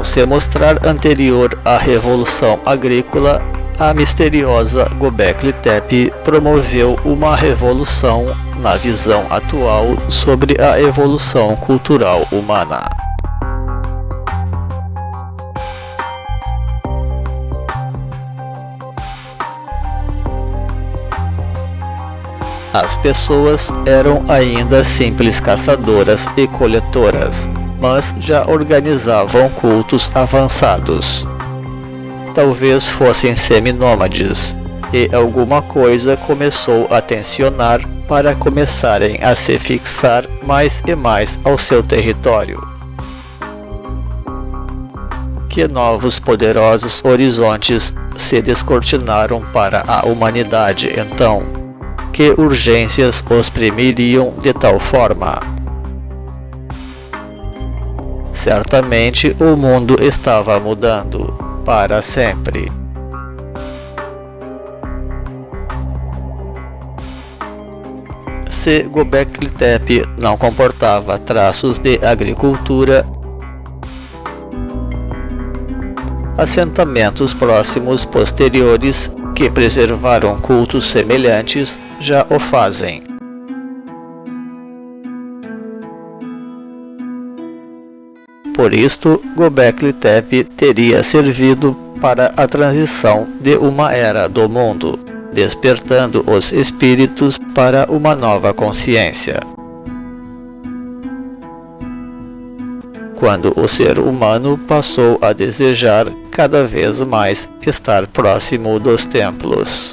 se mostrar anterior à Revolução Agrícola, a misteriosa Göbekli Tepe promoveu uma revolução na visão atual sobre a evolução cultural humana. As pessoas eram ainda simples caçadoras e coletoras, mas já organizavam cultos avançados. Talvez fossem seminômades, e alguma coisa começou a tensionar para começarem a se fixar mais e mais ao seu território. Que novos poderosos horizontes se descortinaram para a humanidade então? Que urgências os premiriam de tal forma? Certamente o mundo estava mudando para sempre. Se Göbekli Tepe não comportava traços de agricultura, assentamentos próximos posteriores que preservaram cultos semelhantes já o fazem. Por isto, Göbekli Tepe teria servido para a transição de uma era do mundo, despertando os espíritos para uma nova consciência. Quando o ser humano passou a desejar cada vez mais estar próximo dos templos.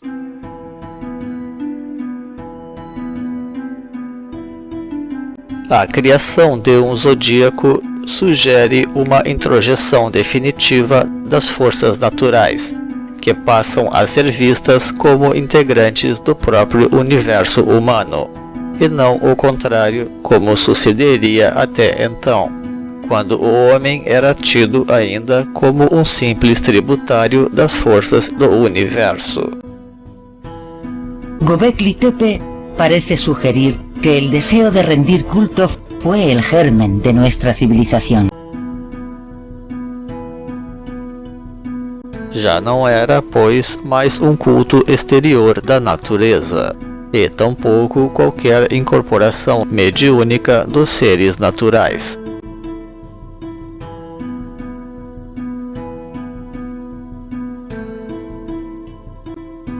A criação de um zodíaco sugere uma introjeção definitiva das forças naturais, que passam a ser vistas como integrantes do próprio universo humano, e não o contrário, como sucederia até então, quando o homem era tido ainda como um simples tributário das forças do universo. Göbekli Tepe parece sugerir que el deseo de rendir culto fue el germen de nuestra civilización. Já não era, pois, mais um culto exterior da natureza, e tampouco qualquer incorporação mediúnica dos seres naturais.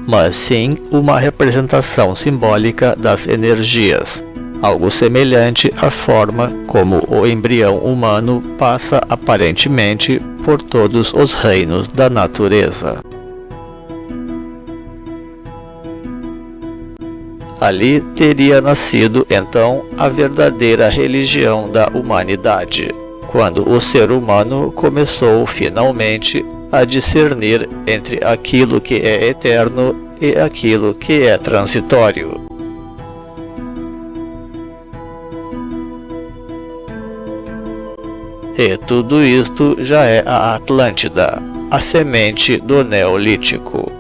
Mas sim uma representação simbólica das energias, algo semelhante à forma como o embrião humano passa aparentemente por todos os reinos da natureza. Ali teria nascido então a verdadeira religião da humanidade, quando o ser humano começou finalmente a discernir entre aquilo que é eterno e aquilo que é transitório. E tudo isto já é a Atlântida, a semente do Neolítico.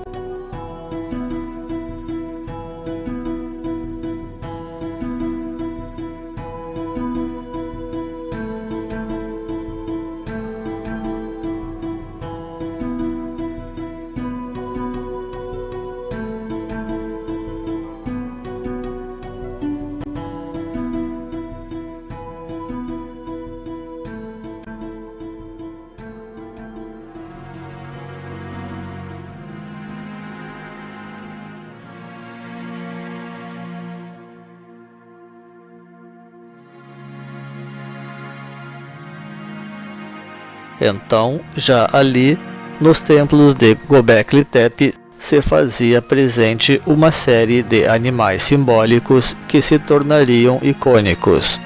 Então, já ali, nos templos de Göbekli Tepe, se fazia presente uma série de animais simbólicos que se tornariam icônicos.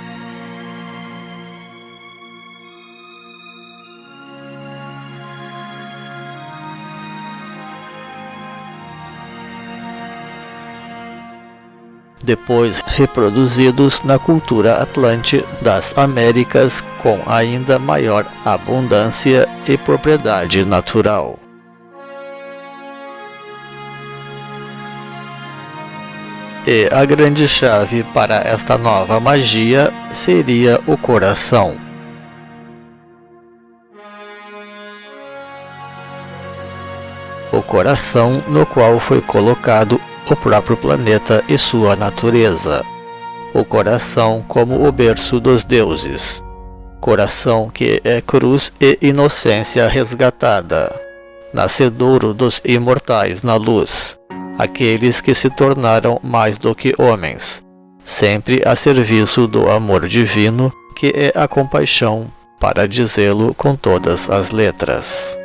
Depois reproduzidos na cultura atlante das Américas com ainda maior abundância e propriedade natural. E a grande chave para esta nova magia seria o coração. o coração no qual foi colocado o próprio planeta e sua natureza, o coração como o berço dos deuses, coração que é cruz e inocência resgatada, nascedouro dos imortais na luz, aqueles que se tornaram mais do que homens, sempre a serviço do amor divino, que é a compaixão, para dizê-lo com todas as letras.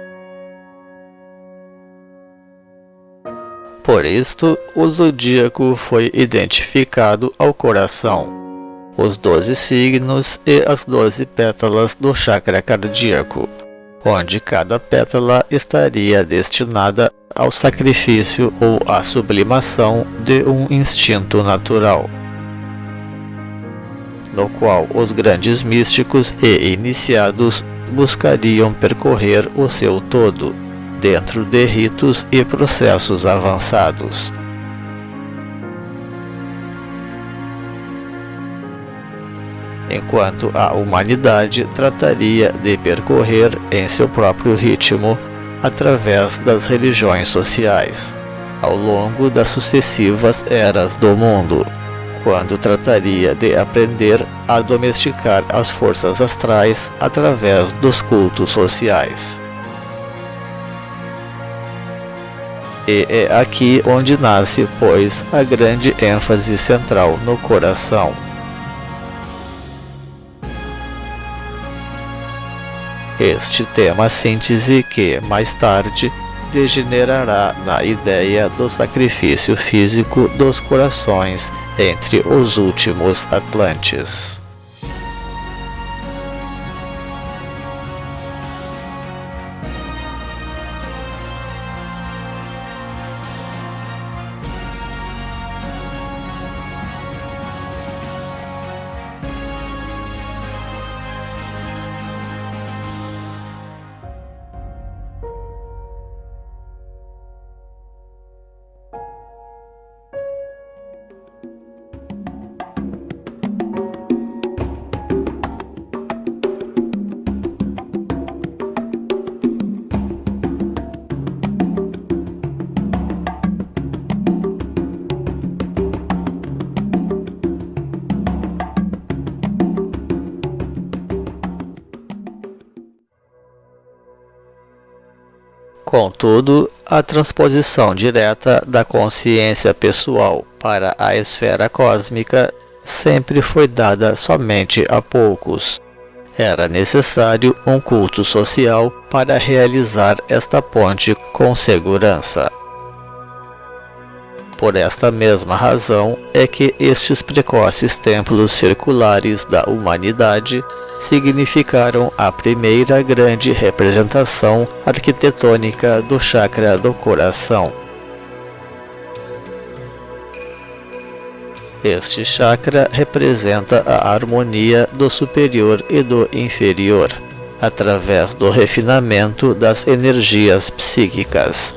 Por isto, o zodíaco foi identificado ao coração, os 12 signos e as 12 pétalas do chakra cardíaco, onde cada pétala estaria destinada ao sacrifício ou à sublimação de um instinto natural, no qual os grandes místicos e iniciados buscariam percorrer o seu todo, dentro de ritos e processos avançados. Enquanto a humanidade trataria de percorrer em seu próprio ritmo, através das religiões sociais, ao longo das sucessivas eras do mundo, quando trataria de aprender a domesticar as forças astrais através dos cultos sociais. E é aqui onde nasce, pois, a grande ênfase central no coração. Este tema síntese que, mais tarde, degenerará na ideia do sacrifício físico dos corações entre os últimos Atlantes. Contudo, a transposição direta da consciência pessoal para a esfera cósmica sempre foi dada somente a poucos. Era necessário um culto social para realizar esta ponte com segurança. Por esta mesma razão é que estes precoces templos circulares da humanidade significaram a primeira grande representação arquitetônica do chakra do coração. Este chakra representa a harmonia do superior e do inferior, através do refinamento das energias psíquicas,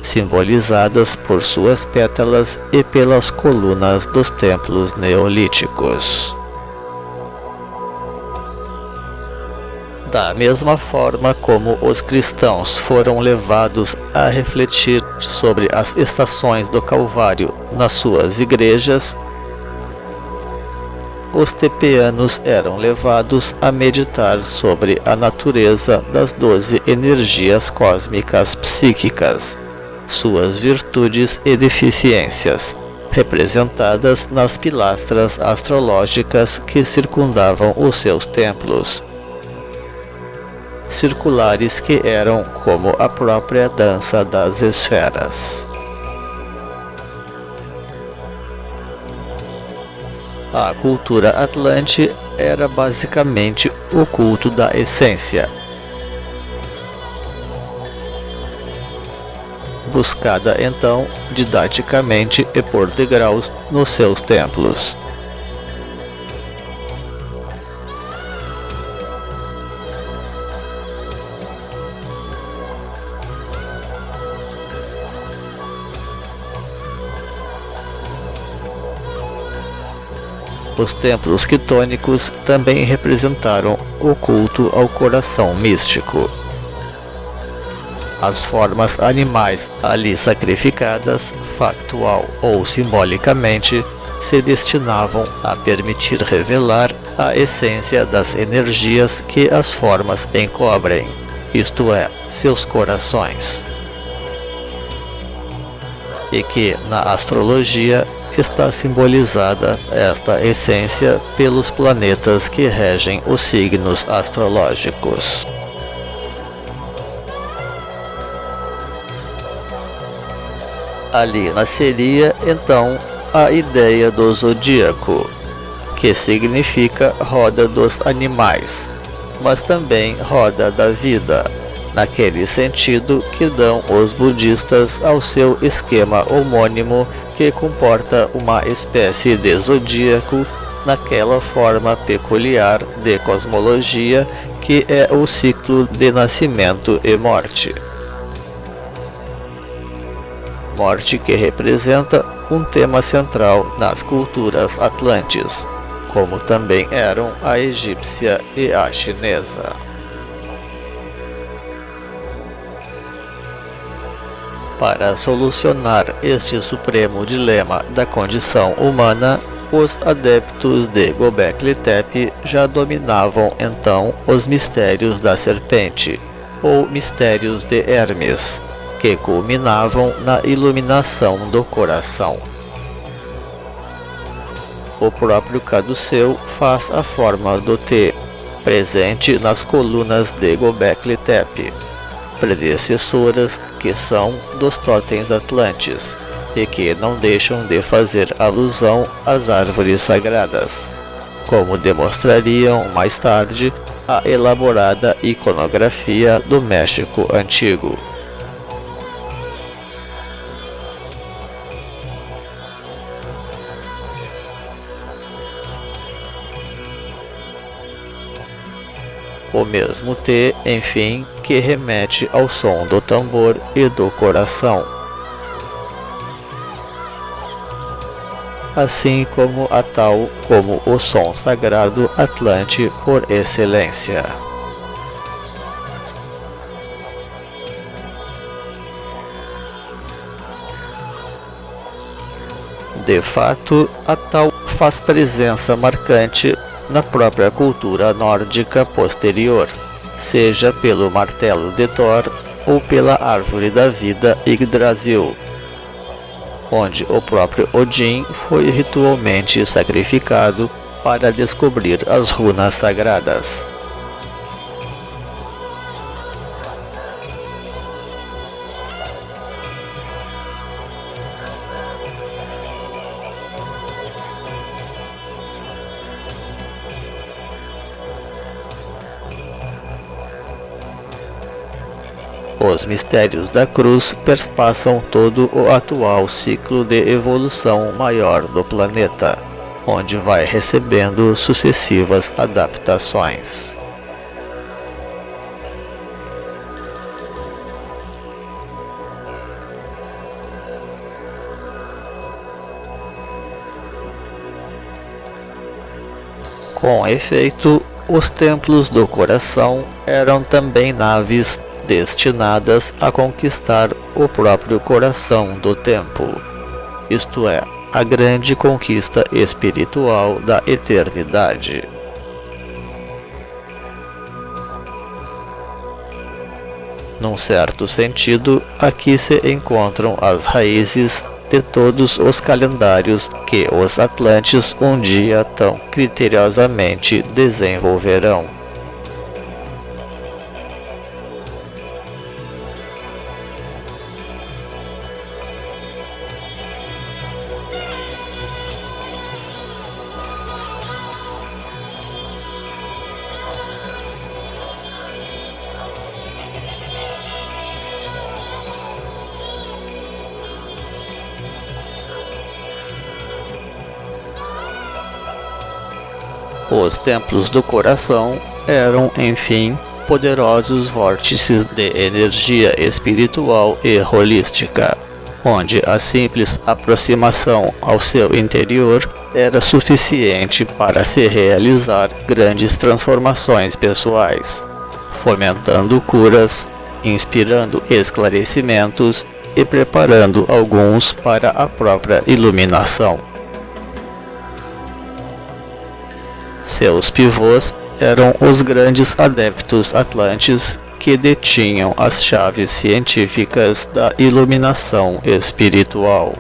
simbolizadas por suas pétalas e pelas colunas dos templos neolíticos. Da mesma forma como os cristãos foram levados a refletir sobre as estações do Calvário nas suas igrejas, os tepeanos eram levados a meditar sobre a natureza das 12 energias cósmicas psíquicas, suas virtudes e deficiências, representadas nas pilastras astrológicas que circundavam os seus templos, circulares que eram como a própria dança das esferas. A cultura atlante era basicamente o culto da essência, buscada então didaticamente e por degraus nos seus templos. Os templos quitônicos também representaram o culto ao coração místico. As formas animais ali sacrificadas, factual ou simbolicamente, se destinavam a permitir revelar a essência das energias que as formas encobrem, isto é, seus corações. E que, na astrologia, está simbolizada esta essência pelos planetas que regem os signos astrológicos. Ali nasceria, então, a ideia do zodíaco, que significa roda dos animais, mas também roda da vida, naquele sentido que dão os budistas ao seu esquema homônimo, que comporta uma espécie de zodíaco naquela forma peculiar de cosmologia que é o ciclo de nascimento e morte. Morte que representa um tema central nas culturas atlantes, como também eram a egípcia e a chinesa. Para solucionar este supremo dilema da condição humana, os adeptos de Göbekli Tepe já dominavam então os mistérios da serpente, ou mistérios de Hermes, que culminavam na iluminação do coração. O próprio caduceu faz a forma do T, presente nas colunas de Göbekli Tepe, predecessoras que são dos totens atlantes, e que não deixam de fazer alusão às árvores sagradas, como demonstrariam mais tarde a elaborada iconografia do México Antigo. O mesmo T, enfim, que remete ao som do tambor e do coração, assim como a tal como o som sagrado atlante por excelência. De fato, a tal faz presença marcante na própria cultura nórdica posterior, seja pelo martelo de Thor ou pela árvore da vida Yggdrasil, onde o próprio Odin foi ritualmente sacrificado para descobrir as runas sagradas. Os mistérios da cruz perspassam todo o atual ciclo de evolução maior do planeta, onde vai recebendo sucessivas adaptações. Com efeito, os templos do coração eram também naves destinadas a conquistar o próprio coração do tempo, isto é, a grande conquista espiritual da eternidade. Num certo sentido, aqui se encontram as raízes de todos os calendários que os atlantes um dia tão criteriosamente desenvolverão. Os templos do coração eram, enfim, poderosos vórtices de energia espiritual e holística, onde a simples aproximação ao seu interior era suficiente para se realizar grandes transformações pessoais, fomentando curas, inspirando esclarecimentos e preparando alguns para a própria iluminação. Seus pivôs eram os grandes adeptos atlantes que detinham as chaves científicas da iluminação espiritual.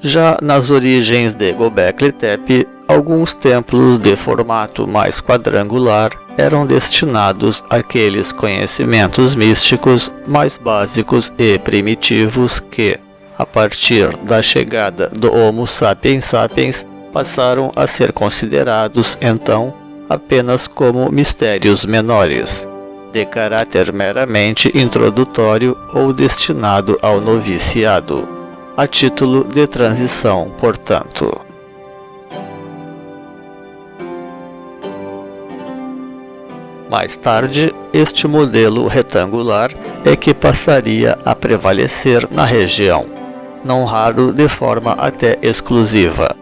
Já nas origens de Göbekli Tepe, alguns templos de formato mais quadrangular eram destinados àqueles conhecimentos místicos mais básicos e primitivos que, a partir da chegada do Homo sapiens sapiens, passaram a ser considerados, então, apenas como mistérios menores, de caráter meramente introdutório ou destinado ao noviciado, a título de transição, portanto. Mais tarde, este modelo retangular é que passaria a prevalecer na região, não raro de forma até exclusiva.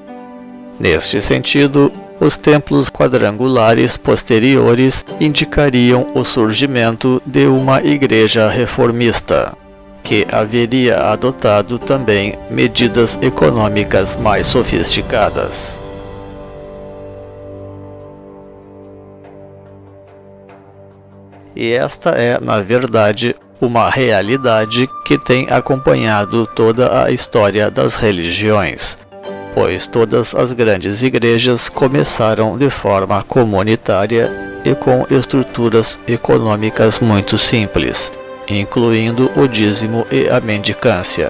Neste sentido, os templos quadrangulares posteriores indicariam o surgimento de uma igreja reformista, que haveria adotado também medidas econômicas mais sofisticadas. E esta é, na verdade, uma realidade que tem acompanhado toda a história das religiões, pois todas as grandes igrejas começaram de forma comunitária e com estruturas econômicas muito simples, incluindo o dízimo e a mendicância,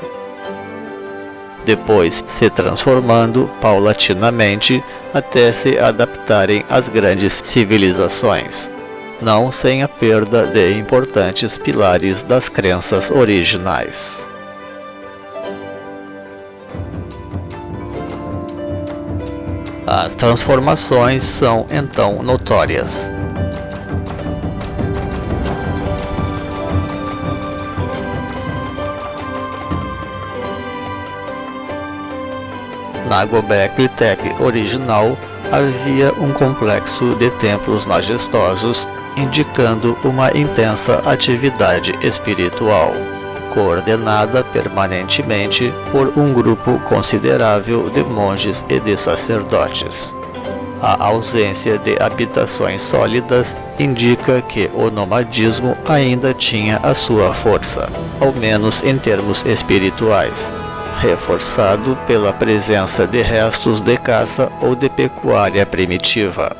depois se transformando paulatinamente até se adaptarem às grandes civilizações, não sem a perda de importantes pilares das crenças originais. As transformações são então notórias. Na Göbekli Tepe original havia um complexo de templos majestosos, indicando uma intensa atividade espiritual, coordenada permanentemente por um grupo considerável de monges e de sacerdotes. A ausência de habitações sólidas indica que o nomadismo ainda tinha a sua força, ao menos em termos espirituais, reforçado pela presença de restos de caça ou de pecuária primitiva,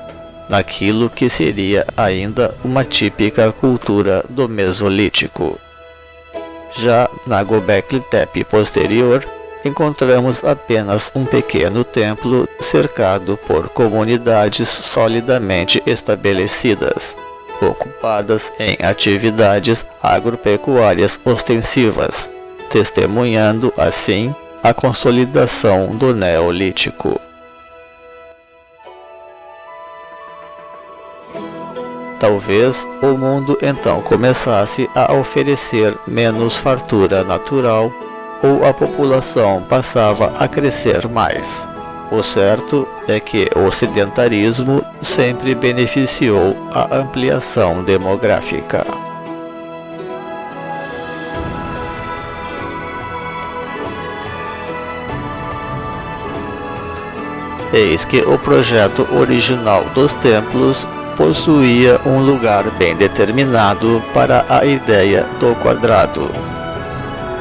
naquilo que seria ainda uma típica cultura do Mesolítico. Já na Göbekli Tepe posterior, encontramos apenas um pequeno templo cercado por comunidades solidamente estabelecidas, ocupadas em atividades agropecuárias ostensivas, testemunhando assim a consolidação do Neolítico. Talvez o mundo então começasse a oferecer menos fartura natural, ou a população passava a crescer mais. O certo é que o sedentarismo sempre beneficiou a ampliação demográfica. Eis que o projeto original dos templos possuía um lugar bem determinado para a ideia do quadrado.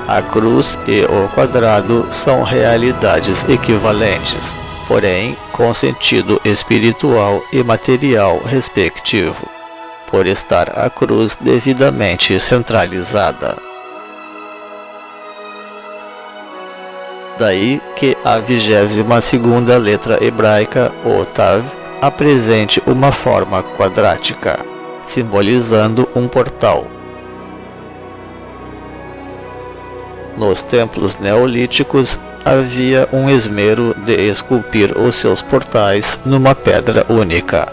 A cruz e o quadrado são realidades equivalentes, porém com sentido espiritual e material respectivo, por estar a cruz devidamente centralizada. Daí que a 22ª letra hebraica, o Tav, apresente uma forma quadrática, simbolizando um portal. Nos templos neolíticos havia um esmero de esculpir os seus portais numa pedra única,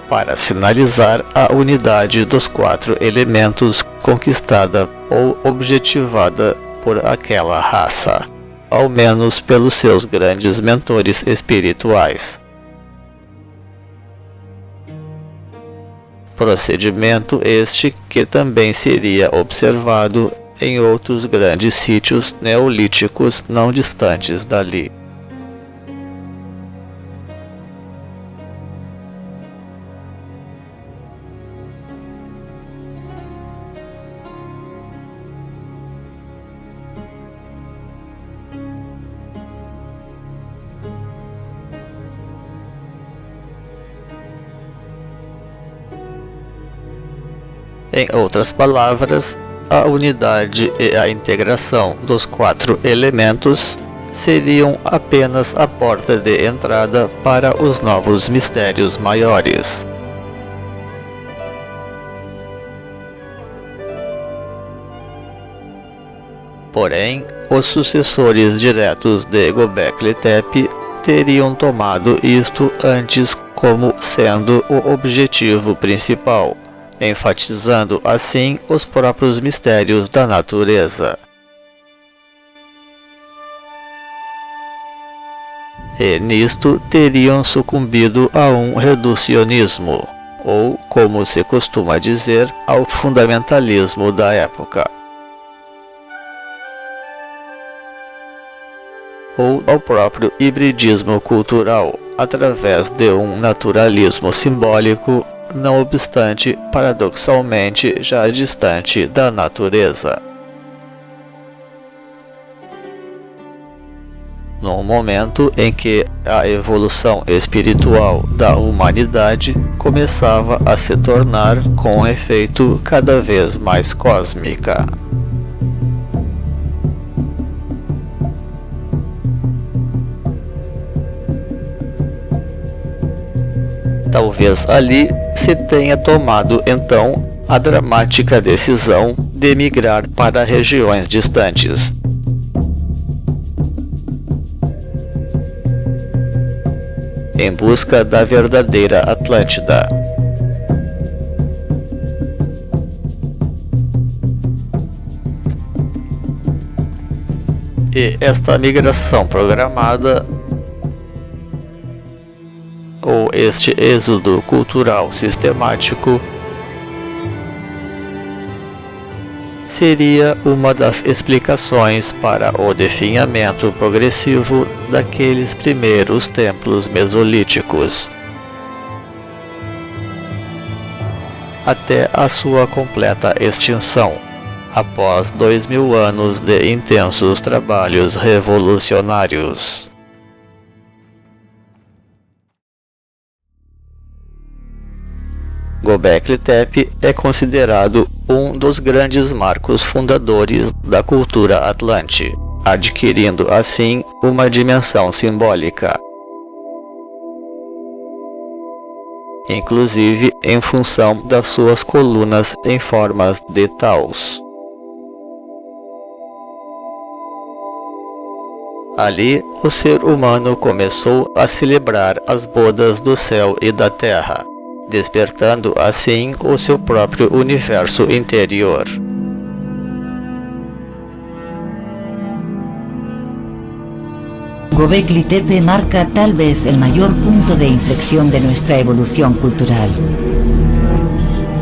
para sinalizar a unidade dos 4 elementos conquistada ou objetivada por aquela raça, ao menos pelos seus grandes mentores espirituais. Procedimento este que também seria observado em outros grandes sítios neolíticos não distantes dali. Em outras palavras, a unidade e a integração dos 4 elementos seriam apenas a porta de entrada para os novos mistérios maiores. Porém, os sucessores diretos de Göbekli Tepe teriam tomado isto antes como sendo o objetivo principal, enfatizando assim os próprios mistérios da natureza. E nisto teriam sucumbido a um reducionismo, ou, como se costuma dizer, ao fundamentalismo da época, ou ao próprio hibridismo cultural, através de um naturalismo simbólico, não obstante paradoxalmente já distante da natureza. No momento em que a evolução espiritual da humanidade começava a se tornar, com efeito, cada vez mais cósmica. Talvez ali se tenha tomado então a dramática decisão de migrar para regiões distantes. Em busca da verdadeira Atlântida. E esta migração programada, ou este êxodo cultural sistemático, seria uma das explicações para o definhamento progressivo daqueles primeiros templos mesolíticos, até a sua completa extinção, após 2000 anos de intensos trabalhos revolucionários. Göbekli Tepe é considerado um dos grandes marcos fundadores da cultura atlante, adquirindo assim uma dimensão simbólica, inclusive em função das suas colunas em formas de taus. Ali, o ser humano começou a celebrar as bodas do céu e da terra, despertando assim o seu próprio universo interior. Göbekli Tepe marca tal vez el mayor punto de inflexión de nuestra evolución cultural.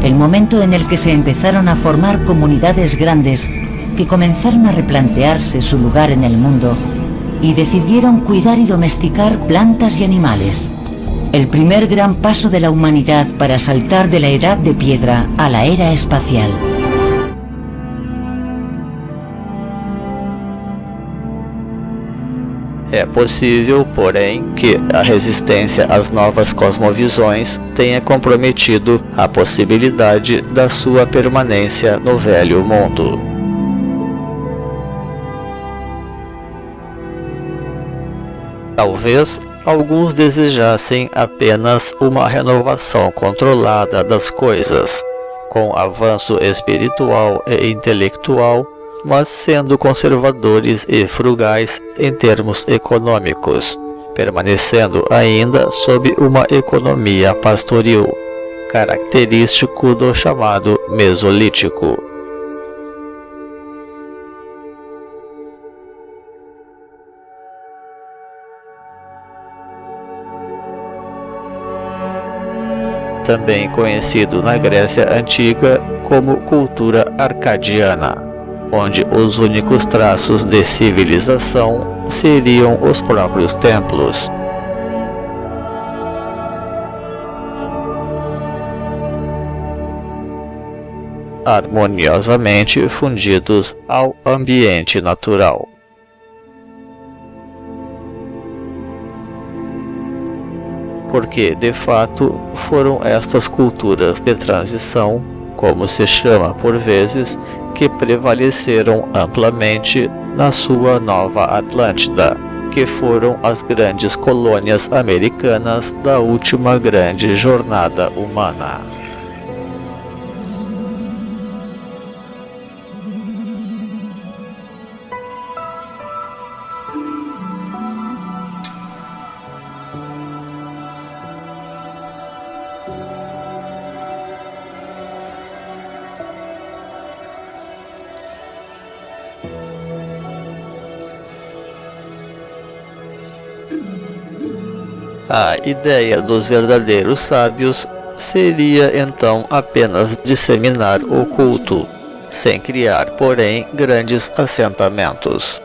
El momento en el que se empezaron a formar comunidades grandes que comenzaron a replantearse su lugar en el mundo y decidieron cuidar y domesticar plantas y animales. El primer gran paso de la humanidad para saltar de la edad de piedra a la era espacial. É possível, porém, que a resistência às novas cosmovisões tenha comprometido a possibilidade da sua permanência no velho mundo. Talvez alguns desejassem apenas uma renovação controlada das coisas, com avanço espiritual e intelectual, mas sendo conservadores e frugais em termos econômicos, permanecendo ainda sob uma economia pastoril, característico do chamado Mesolítico. Também conhecido na Grécia Antiga como cultura arcadiana, onde os únicos traços de civilização seriam os próprios templos. Harmoniosamente fundidos ao ambiente natural. Porque, de fato, foram estas culturas de transição, como se chama por vezes, que prevaleceram amplamente na sua Nova Atlântida, que foram as grandes colônias americanas da última grande jornada humana. A ideia dos verdadeiros sábios seria então apenas disseminar o culto, sem criar, porém, grandes assentamentos.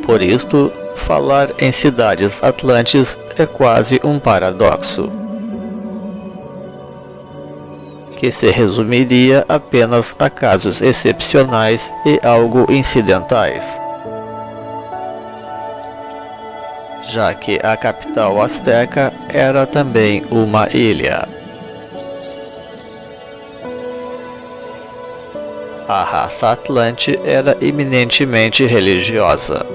Por isto, falar em cidades atlantes é quase um paradoxo, que se resumiria apenas a casos excepcionais e algo incidentais, já que a capital asteca era também uma ilha. A raça atlante era eminentemente religiosa,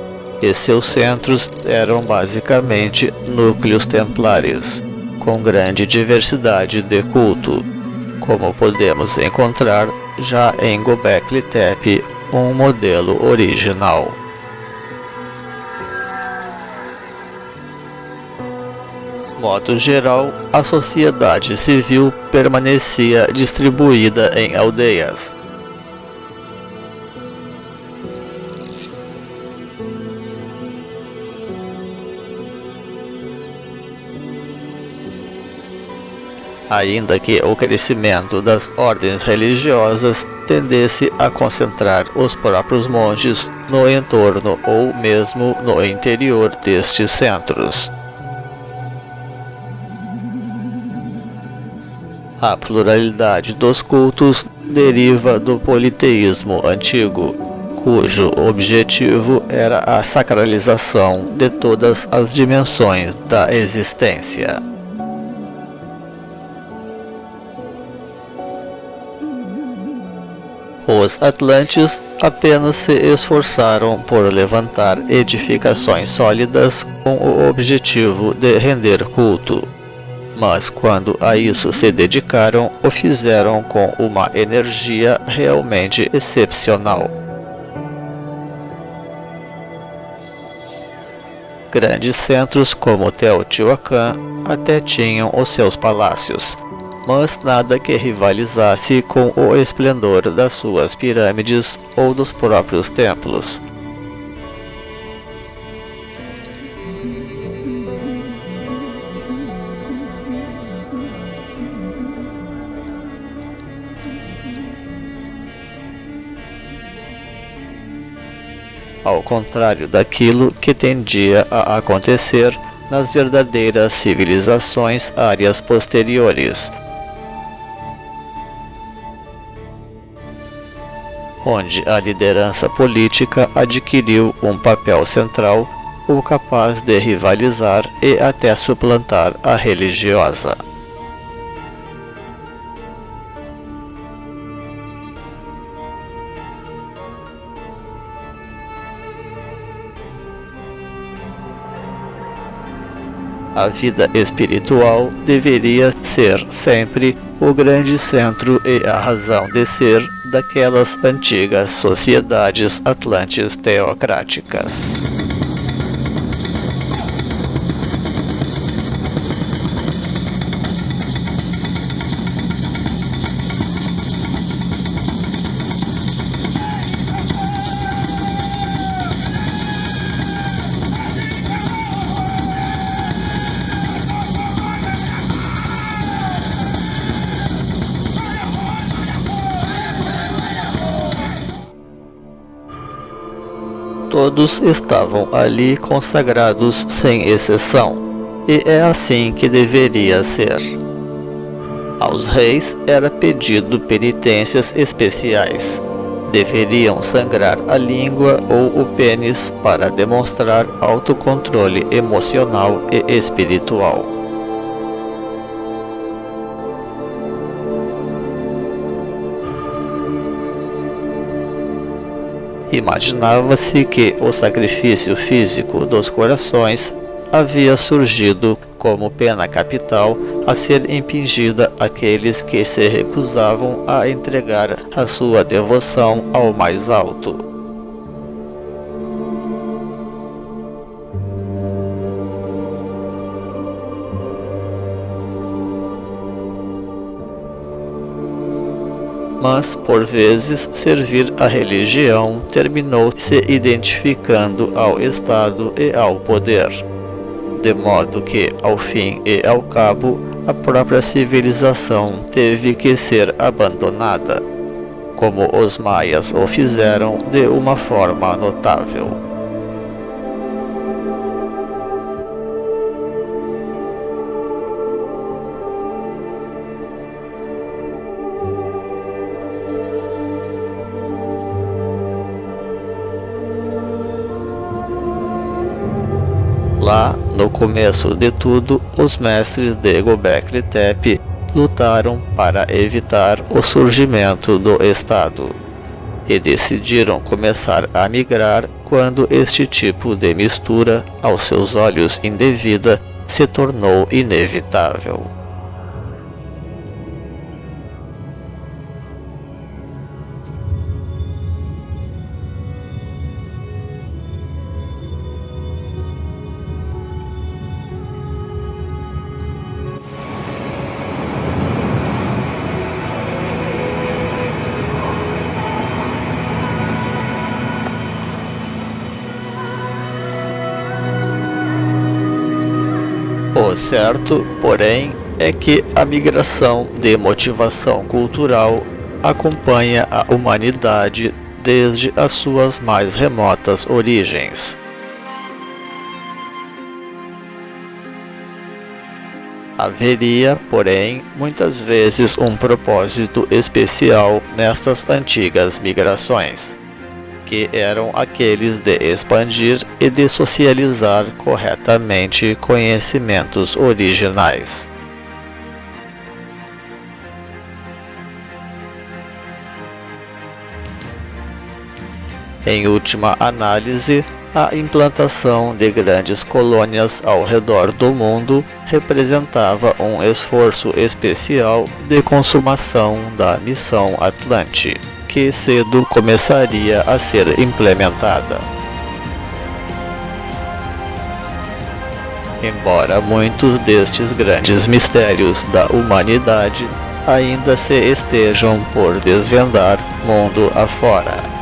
e seus centros eram basicamente núcleos templares, com grande diversidade de culto, como podemos encontrar já em Göbekli Tepe, um modelo original. De modo geral, a sociedade civil permanecia distribuída em aldeias. Ainda que o crescimento das ordens religiosas tendesse a concentrar os próprios monges no entorno ou mesmo no interior destes centros. A pluralidade dos cultos deriva do politeísmo antigo, cujo objetivo era a sacralização de todas as dimensões da existência. Os atlantes apenas se esforçaram por levantar edificações sólidas com o objetivo de render culto, mas quando a isso se dedicaram, o fizeram com uma energia realmente excepcional. Grandes centros como Teotihuacan até tinham os seus palácios, mas nada que rivalizasse com o esplendor das suas pirâmides ou dos próprios templos. Ao contrário daquilo que tendia a acontecer nas verdadeiras civilizações áreas posteriores, onde a liderança política adquiriu um papel central ou capaz de rivalizar e até suplantar a religiosa. A vida espiritual deveria ser sempre o grande centro e a razão de ser daquelas antigas sociedades atlantes teocráticas. Todos estavam ali consagrados sem exceção, e é assim que deveria ser. Aos reis era pedido penitências especiais. Deveriam sangrar a língua ou o pênis para demonstrar autocontrole emocional e espiritual. Imaginava-se que o sacrifício físico dos corações havia surgido como pena capital a ser impingida àqueles que se recusavam a entregar a sua devoção ao mais alto. Mas, por vezes, servir a religião terminou se identificando ao Estado e ao poder, de modo que, ao fim e ao cabo, a própria civilização teve que ser abandonada, como os maias o fizeram de uma forma notável. Lá, no começo de tudo, os mestres de Göbekli Tepe lutaram para evitar o surgimento do Estado e decidiram começar a migrar quando este tipo de mistura, aos seus olhos indevida, se tornou inevitável. O certo, porém, é que a migração de motivação cultural acompanha a humanidade desde as suas mais remotas origens. Haveria, porém, muitas vezes um propósito especial nestas antigas migrações, que eram aqueles de expandir e de socializar corretamente conhecimentos originais. Em última análise, a implantação de grandes colônias ao redor do mundo representava um esforço especial de consumação da missão Atlante, que cedo começaria a ser implementada. Embora muitos destes grandes mistérios da humanidade ainda se estejam por desvendar mundo afora.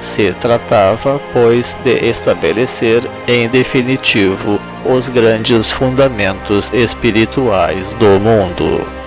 Se tratava, pois, de estabelecer em definitivo os grandes fundamentos espirituais do mundo.